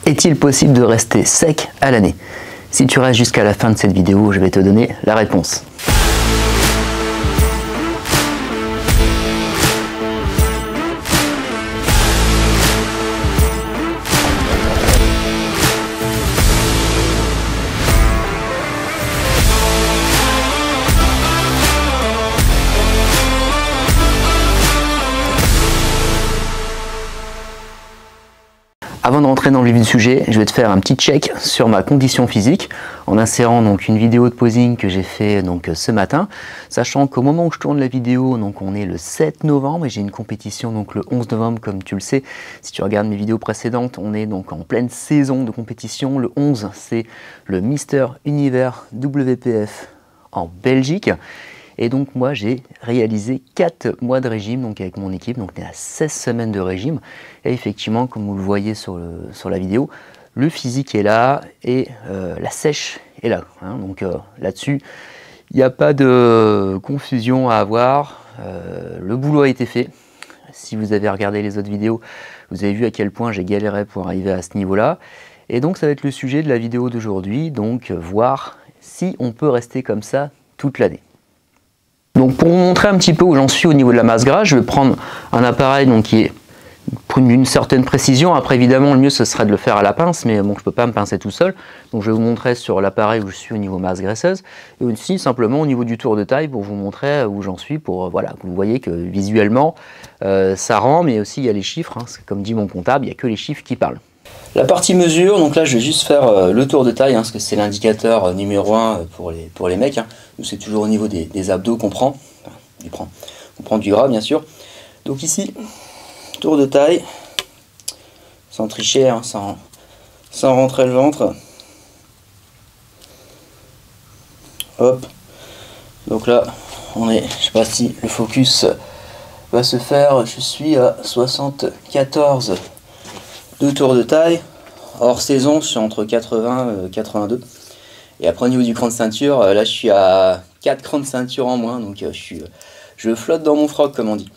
Est-il possible de rester sec à l'année? Si tu restes jusqu'à la fin de cette vidéo, je vais te donner la réponse. Avant de rentrer dans le vif du sujet, je vais te faire un petit check sur ma condition physique en insérant donc une vidéo de posing que j'ai fait donc ce matin, sachant qu'au moment où je tourne la vidéo, donc on est le 7 novembre et j'ai une compétition donc le 11 novembre comme tu le sais. Si tu regardes mes vidéos précédentes, on est donc en pleine saison de compétition. Le 11, c'est le Mister Univers WPF en Belgique. Et donc moi j'ai réalisé 4 mois de régime donc avec mon équipe, donc on est à 16 semaines de régime. Et effectivement, comme vous le voyez sur la vidéo, le physique est là et la sèche est là. Hein. Donc là-dessus, il n'y a pas de confusion à avoir. Le boulot a été fait. Si vous avez regardé les autres vidéos, vous avez vu à quel point j'ai galéré pour arriver à ce niveau-là. Et donc ça va être le sujet de la vidéo d'aujourd'hui, donc voir si on peut rester comme ça toute l'année. Donc pour vous montrer un petit peu où j'en suis au niveau de la masse grasse, je vais prendre un appareil donc, qui est pour une certaine précision. Après évidemment le mieux ce serait de le faire à la pince, mais bon je ne peux pas me pincer tout seul. Donc je vais vous montrer sur l'appareil où je suis au niveau masse graisseuse. Et aussi simplement au niveau du tour de taille pour vous montrer où j'en suis, pour voilà, que vous voyez que visuellement ça rend, mais aussi il y a les chiffres. Hein, comme dit mon comptable, il n'y a que les chiffres qui parlent. La partie mesure, donc là je vais juste faire le tour de taille, hein, parce que c'est l'indicateur numéro 1 pour les mecs. Hein. Nous c'est toujours au niveau des abdos qu'on prend. Enfin, on prend du gras bien sûr. Donc ici, tour de taille, sans tricher, hein, sans rentrer le ventre. Hop. Donc là, on est, je sais pas si le focus va se faire, je suis à 74 de tours de taille. Hors saison, je suis entre 80 et 82. Et après au niveau du cran de ceinture, là je suis à 4 crans de ceinture en moins, donc je flotte dans mon froc comme on dit.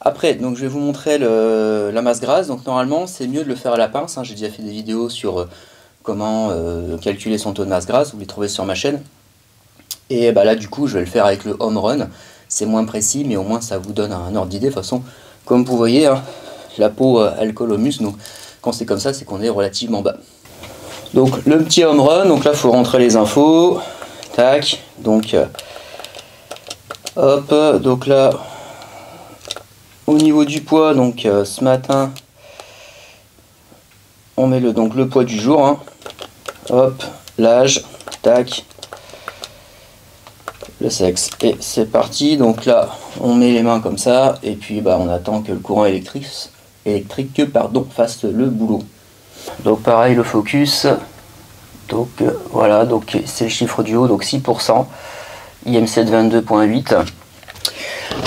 Après, donc je vais vous montrer la masse grasse. Donc normalement, c'est mieux de le faire à la pince. Hein. J'ai déjà fait des vidéos sur comment calculer son taux de masse grasse. Vous les trouvez sur ma chaîne. Et bah là, du coup, je vais le faire avec le home run. C'est moins précis, mais au moins ça vous donne un ordre d'idée. De toute façon, comme vous voyez, hein, la peau elle colle au muscle. Donc quand c'est comme ça, c'est qu'on est relativement bas. Donc le petit home run. Donc là, il faut rentrer les infos. Tac. Donc hop. Donc là. Au niveau du poids, donc ce matin, on met le poids du jour. Hein. Hop, l'âge, tac, le sexe. Et c'est parti. Donc là, on met les mains comme ça, et puis bah, on attend que le courant électrique fasse le boulot. Donc pareil, le focus. Donc voilà, donc c'est le chiffre du haut, donc 6%, IM7 22.8.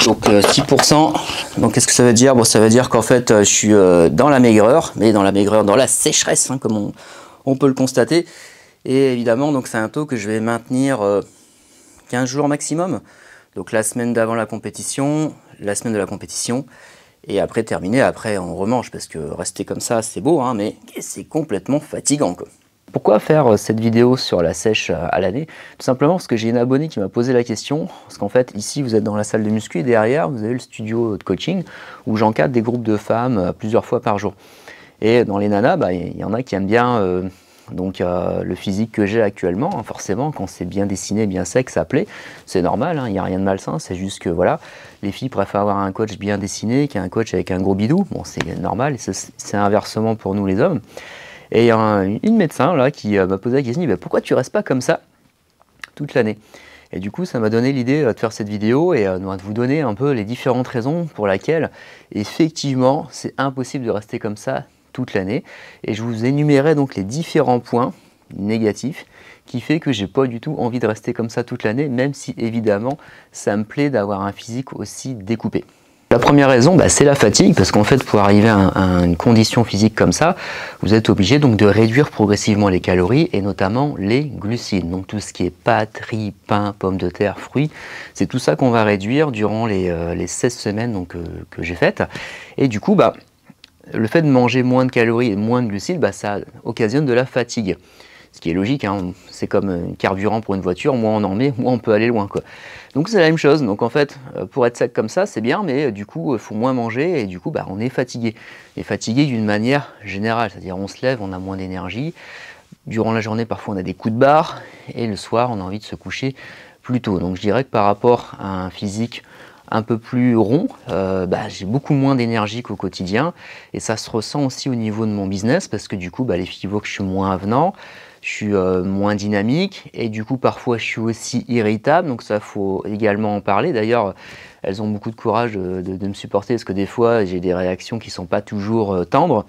Donc 6%, donc qu'est-ce que ça veut dire? Bon, ça veut dire qu'en fait je suis dans la maigreur, mais dans la sécheresse, hein, comme on peut le constater. Et évidemment, donc c'est un taux que je vais maintenir 15 jours maximum. Donc la semaine d'avant la compétition, la semaine de la compétition, et après terminer, après on remange, parce que rester comme ça c'est beau, hein, mais c'est complètement fatigant, quoi. Pourquoi faire cette vidéo sur la sèche à l'année? Tout simplement parce que j'ai une abonnée qui m'a posé la question, parce qu'en fait ici vous êtes dans la salle de muscu et derrière vous avez le studio de coaching où j'encadre des groupes de femmes plusieurs fois par jour. Et dans les nanas, bah, y en a qui aiment bien le physique que j'ai actuellement, hein, forcément quand c'est bien dessiné, bien sec, ça plaît, c'est normal, il n'y a rien de malsain, c'est juste que voilà, les filles préfèrent avoir un coach bien dessiné qu'un coach avec un gros bidou, bon c'est normal, c'est inversement pour nous les hommes. Et il y a une médecin là qui m'a posé la question, bah, pourquoi tu restes pas comme ça toute l'année? Et du coup ça m'a donné l'idée de faire cette vidéo et de vous donner un peu les différentes raisons pour lesquelles effectivement c'est impossible de rester comme ça toute l'année. Et je vous énumérerai donc les différents points négatifs qui fait que j'ai pas du tout envie de rester comme ça toute l'année, même si évidemment ça me plaît d'avoir un physique aussi découpé. La première raison, bah, c'est la fatigue, parce qu'en fait, pour arriver à une condition physique comme ça, vous êtes obligé donc de réduire progressivement les calories et notamment les glucides. Donc tout ce qui est pâtes, riz, pain, pommes de terre, fruits, c'est tout ça qu'on va réduire durant les 16 semaines donc, que j'ai faites. Et du coup, bah, le fait de manger moins de calories et moins de glucides, bah, ça occasionne de la fatigue. Ce qui est logique, hein, c'est comme un carburant pour une voiture, moins on en met, moins on peut aller loin, quoi. Donc c'est la même chose, donc en fait, pour être sec comme ça, c'est bien, mais du coup, il faut moins manger, et du coup, bah, on est fatigué. Et fatigué d'une manière générale, c'est-à-dire on se lève, on a moins d'énergie, durant la journée, parfois on a des coups de barre, et le soir, on a envie de se coucher plus tôt. Donc je dirais que par rapport à un physique un peu plus rond, bah, j'ai beaucoup moins d'énergie qu'au quotidien, et ça se ressent aussi au niveau de mon business, parce que du coup, bah, les filles voient que je suis moins avenant, je suis moins dynamique, et du coup parfois je suis aussi irritable, donc ça faut également en parler. D'ailleurs, elles ont beaucoup de courage de me supporter, parce que des fois j'ai des réactions qui sont pas toujours tendres,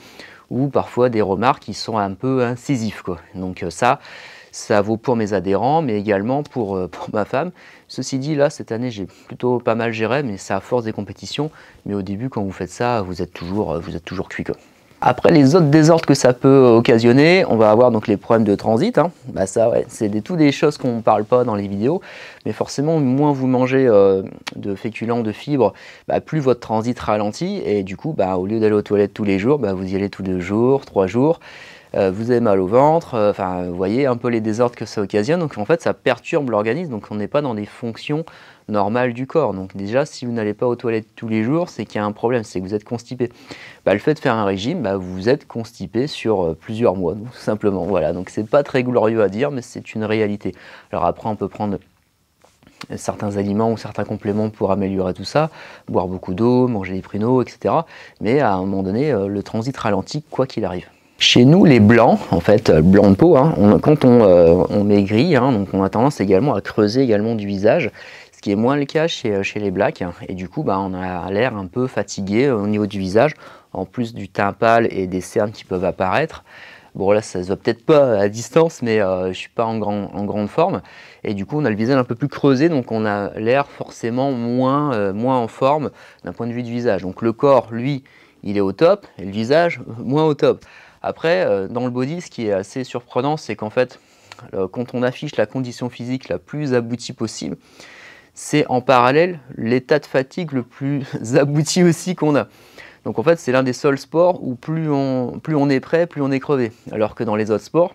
ou parfois des remarques qui sont un peu incisives, quoi. Donc ça vaut pour mes adhérents, mais également pour ma femme. Ceci dit, là, cette année, j'ai plutôt pas mal géré, mais c'est à force des compétitions. Mais au début, quand vous faites ça, vous êtes toujours cuit, quoi. Après, les autres désordres que ça peut occasionner, on va avoir donc les problèmes de transit, hein. Bah ça, ouais, c'est toutes des choses qu'on ne parle pas dans les vidéos, mais forcément, moins vous mangez de féculents, de fibres, bah, plus votre transit ralentit, et du coup, bah, au lieu d'aller aux toilettes tous les jours, bah, vous y allez tous 2 jours, 3 jours, vous avez mal au ventre, enfin, vous voyez un peu les désordres que ça occasionne, donc en fait, ça perturbe l'organisme, donc on n'est pas dans des fonctions normales du corps. Donc déjà, si vous n'allez pas aux toilettes tous les jours, c'est qu'il y a un problème, c'est que vous êtes constipé. Bah, le fait de faire un régime, bah, vous êtes constipé sur plusieurs mois, tout simplement. Voilà, donc c'est pas très glorieux à dire, mais c'est une réalité. Alors après, on peut prendre certains aliments ou certains compléments pour améliorer tout ça, boire beaucoup d'eau, manger des pruneaux, etc. Mais à un moment donné, le transit ralentit quoi qu'il arrive. Chez nous, les blancs, en fait, blanc de peau, hein, quand on maigrit, hein, donc on a tendance également à creuser également du visage, ce qui est moins le cas chez les blacks, hein, et du coup, bah, on a l'air un peu fatigué au niveau du visage, en plus du teint pâle et des cernes qui peuvent apparaître. Bon là, ça se voit peut-être pas à distance, mais je suis pas en grande forme, et du coup, on a le visage un peu plus creusé, donc on a l'air forcément moins en forme d'un point de vue du visage. Donc le corps, lui, il est au top, et le visage, moins au top. Après, dans le body, ce qui est assez surprenant, c'est qu'en fait, quand on affiche la condition physique la plus aboutie possible, c'est en parallèle l'état de fatigue le plus abouti aussi qu'on a. Donc en fait, c'est l'un des seuls sports où plus on est prêt, plus on est crevé. Alors que dans les autres sports,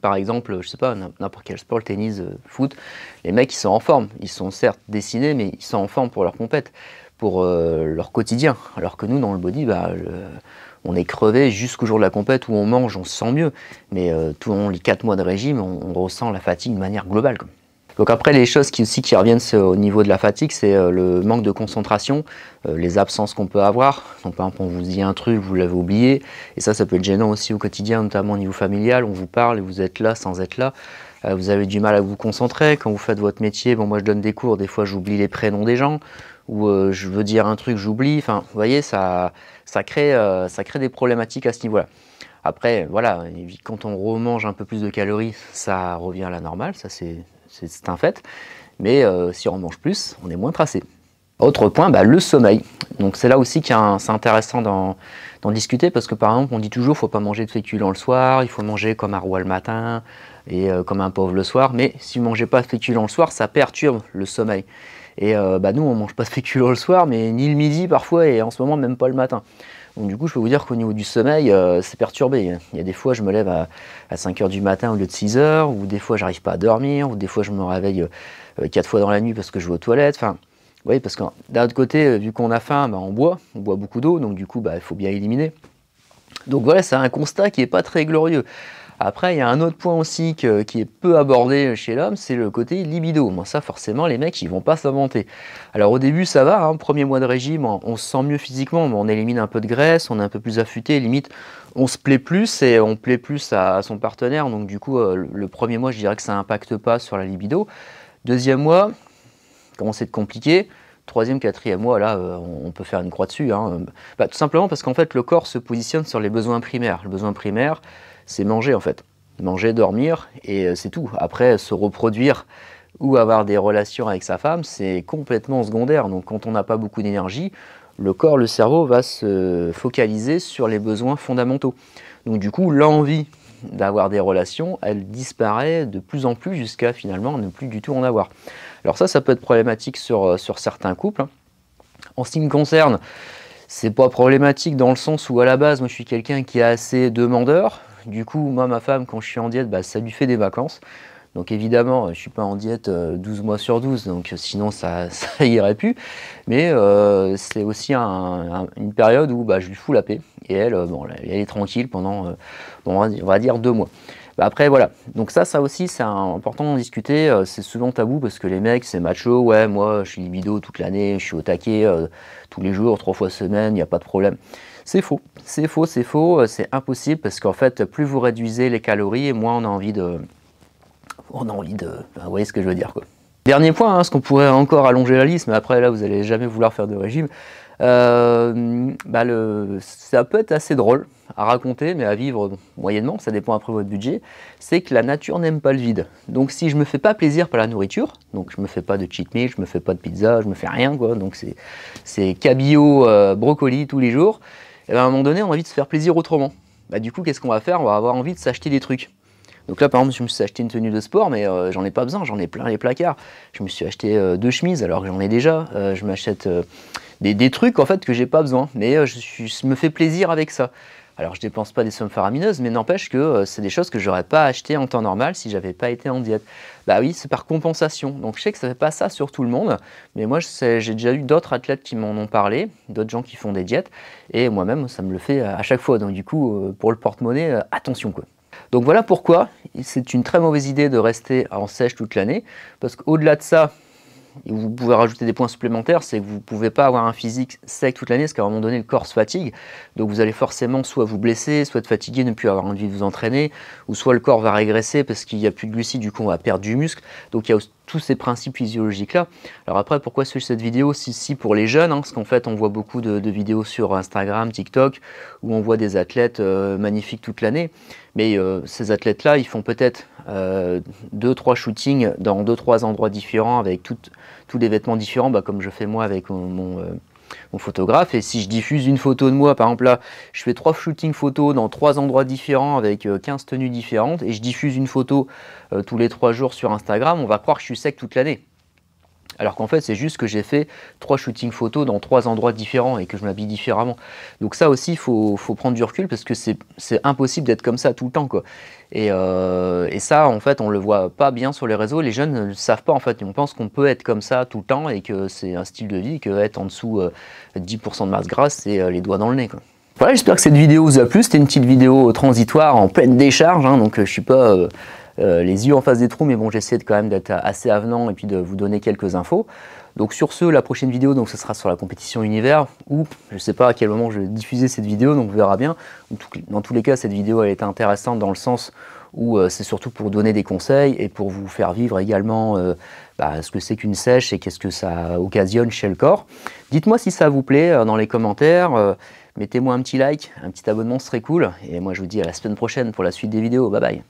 par exemple, je sais pas, n'importe quel sport, le tennis, foot, les mecs ils sont en forme. Ils sont certes dessinés, mais ils sont en forme pour leur compète, pour leur quotidien. Alors que nous, dans le body, bah, on est crevé jusqu'au jour de la compète où on mange, on se sent mieux. Mais tout au long les 4 mois de régime, on ressent la fatigue de manière globale, quoi. Donc après, les choses qui reviennent au niveau de la fatigue, c'est le manque de concentration, les absences qu'on peut avoir. Donc par exemple, on vous dit un truc, vous l'avez oublié, et ça peut être gênant aussi au quotidien, notamment au niveau familial. On vous parle et vous êtes là sans être là. Vous avez du mal à vous concentrer quand vous faites votre métier. Bon, moi je donne des cours, des fois j'oublie les prénoms des gens, ou je veux dire un truc, j'oublie. Enfin, vous voyez, ça crée des problématiques à ce niveau-là. Après, voilà, quand on remange un peu plus de calories, ça revient à la normale, ça c'est un fait, mais si on mange plus, on est moins tracé. Autre point, bah, le sommeil. Donc c'est là aussi c'est intéressant d'en discuter, parce que par exemple on dit toujours qu'il ne faut pas manger de féculents le soir, il faut manger comme un roi le matin et comme un pauvre le soir, mais si vous ne mangez pas de féculents le soir, ça perturbe le sommeil. Et bah, nous on ne mange pas de féculents le soir, mais ni le midi parfois, et en ce moment même pas le matin. Donc du coup, je peux vous dire qu'au niveau du sommeil, c'est perturbé. Il y a des fois, je me lève à 5 h du matin au lieu de 6 h, ou des fois, j'arrive pas à dormir, ou des fois, je me réveille 4 fois dans la nuit parce que je vais aux toilettes. Enfin, oui, parce que d'un autre côté, vu qu'on a faim, bah, on boit beaucoup d'eau, donc du coup, bah, il faut bien éliminer. Donc voilà, c'est un constat qui n'est pas très glorieux. Après, il y a un autre point aussi qui est peu abordé chez l'homme, c'est le côté libido. Bon, ça, forcément, les mecs, ils vont pas s'inventer. Alors au début, ça va, hein, premier mois de régime, on se sent mieux physiquement, on élimine un peu de graisse, on est un peu plus affûté, limite, on se plaît plus et on plaît plus à son partenaire. Donc du coup, le premier mois, je dirais que ça n'impacte pas sur la libido. Deuxième mois, commence à être compliqué. Troisième, quatrième mois, là, on peut faire une croix dessus, hein. Bah, tout simplement parce qu'en fait, le corps se positionne sur les besoins primaires. Le besoin primaire, c'est manger en fait. Manger, dormir, et c'est tout. Après, se reproduire ou avoir des relations avec sa femme, c'est complètement secondaire. Donc quand on n'a pas beaucoup d'énergie, le corps, le cerveau va se focaliser sur les besoins fondamentaux. Donc du coup, l'envie d'avoir des relations, elle disparaît de plus en plus jusqu'à finalement ne plus du tout en avoir. Alors ça peut être problématique sur certains couples. En ce qui me concerne, C'est pas problématique dans le sens où à la base, moi je suis quelqu'un qui est assez demandeur. Du coup, moi, ma femme, quand je suis en diète, bah, ça lui fait des vacances. Donc évidemment, je suis pas en diète 12 mois sur 12, donc sinon ça, ça irait plus. Mais c'est aussi une période où bah, je lui fous la paix. Et elle, bon, elle est tranquille pendant, bon, on va dire 2 mois. Bah, après voilà, donc ça aussi c'est important d'en discuter, c'est souvent tabou parce que les mecs c'est macho, ouais moi je suis libido toute l'année, je suis au taquet tous les jours, 3 fois semaine, il n'y a pas de problème. C'est faux, c'est faux, c'est faux, c'est impossible parce qu'en fait plus vous réduisez les calories et moins on a envie de... vous voyez ce que je veux dire quoi. Dernier point, hein, ce qu'on pourrait encore allonger la liste, mais après là vous allez jamais vouloir faire de régime. Bah ça peut être assez drôle à raconter, mais à vivre moyennement, ça dépend après votre budget, c'est que la nature n'aime pas le vide. Donc si je me fais pas plaisir par la nourriture, donc je me fais pas de cheat meal, je me fais pas de pizza, je me fais rien quoi, donc c'est cabillaud, brocoli tous les jours, et ben à un moment donné on a envie de se faire plaisir autrement. Bah du coup qu'est-ce qu'on va faire? On va avoir envie de s'acheter des trucs. Donc là, par exemple, je me suis acheté une tenue de sport, mais j'en ai pas besoin, j'en ai plein les placards. Je me suis acheté 2 chemises, alors que j'en ai déjà. Je m'achète des trucs, en fait, que j'ai pas besoin. Mais je me fais plaisir avec ça. Alors, je dépense pas des sommes faramineuses, mais n'empêche que c'est des choses que j'aurais pas achetées en temps normal si j'avais pas été en diète. Bah oui, c'est par compensation. Donc, je sais que ça fait pas ça sur tout le monde, mais moi, j'ai déjà eu d'autres athlètes qui m'en ont parlé, d'autres gens qui font des diètes, et moi-même, ça me le fait à chaque fois. Donc, du coup, pour le porte-monnaie, attention, quoi. Donc voilà pourquoi c'est une très mauvaise idée de rester en sèche toute l'année, parce qu'au-delà de ça, vous pouvez rajouter des points supplémentaires, c'est que vous ne pouvez pas avoir un physique sec toute l'année, parce qu'à un moment donné, le corps se fatigue, donc vous allez forcément soit vous blesser, soit être fatigué, ne plus avoir envie de vous entraîner, ou soit le corps va régresser parce qu'il n'y a plus de glucides, du coup on va perdre du muscle, donc il y a tous ces principes physiologiques là. Alors après, pourquoi fais-je cette vidéo? Si pour les jeunes, hein, parce qu'en fait on voit beaucoup de vidéos sur Instagram, TikTok, où on voit des athlètes magnifiques toute l'année, mais ces athlètes là, ils font peut-être 2-3 shootings dans 2-3 endroits différents avec tous les vêtements différents, bah, comme je fais moi avec mon photographe. Et si je diffuse une photo de moi, par exemple là, je fais 3 shootings photos dans 3 endroits différents avec 15 tenues différentes, et je diffuse une photo tous les 3 jours sur Instagram, on va croire que je suis sec toute l'année. Alors qu'en fait, c'est juste que j'ai fait 3 shootings photos dans 3 endroits différents et que je m'habille différemment. Donc ça aussi, il faut prendre du recul parce que c'est impossible d'être comme ça tout le temps, quoi. Et ça, en fait, on le voit pas bien sur les réseaux. Les jeunes ne le savent pas, en fait. On pense qu'on peut être comme ça tout le temps et que c'est un style de vie, que être en dessous 10% de masse grasse, c'est les doigts dans le nez, quoi. Voilà, j'espère que cette vidéo vous a plu. C'était une petite vidéo transitoire en pleine décharge, hein, donc je suis pas... les yeux en face des trous, mais bon, j'essaie quand même d'être assez avenant et puis de vous donner quelques infos. Donc sur ce, la prochaine vidéo, donc ce sera sur la compétition univers, ou je ne sais pas à quel moment je vais diffuser cette vidéo, donc on verra bien. Dans tous les cas, cette vidéo elle est intéressante dans le sens où c'est surtout pour donner des conseils et pour vous faire vivre également ce que c'est qu'une sèche et qu'est-ce que ça occasionne chez le corps. Dites-moi si ça vous plaît dans les commentaires, mettez-moi un petit like, un petit abonnement, ce serait cool. Et moi je vous dis à la semaine prochaine pour la suite des vidéos, bye bye.